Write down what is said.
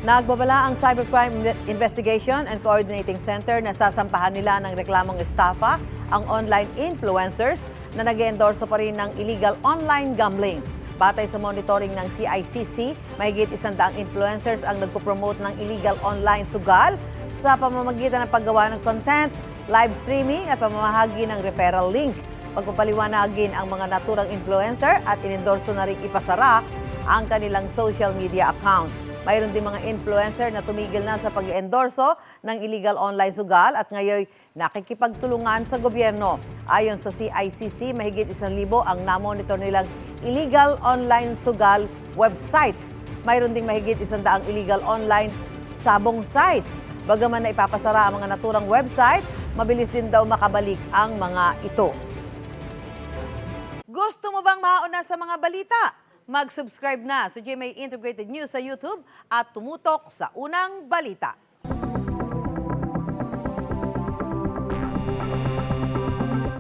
Nagbabala ang Cybercrime Investigation and Coordinating Center na sasampahan nila ng reklamong estafa ang online influencers na nag-endorso pa rin ng illegal online gambling. Batay sa monitoring ng CICC, mahigit 100 influencers ang nagpo-promote ng illegal online sugal sa pamamagitan ng paggawa ng content, live streaming at pamamahagi ng referral link. Pagpapaliwanagin ang mga naturang influencer at inendorso na rin ipasara ang kanilang social media accounts. Mayroon din mga influencer na tumigil na sa pag-endorso ng illegal online sugal at ngayon nakikipagtulungan sa gobyerno. Ayon sa CICC, mahigit 1,000 ang namonitor nilang illegal online sugal websites. Mayroon ding mahigit 100 illegal online sabong sites. Bagaman na ipapasara ang mga naturang website, mabilis din daw makabalik ang mga ito. Gusto mo bang mauna sa mga balita? Mag-subscribe na sa GMA Integrated News sa YouTube at tumutok sa unang balita.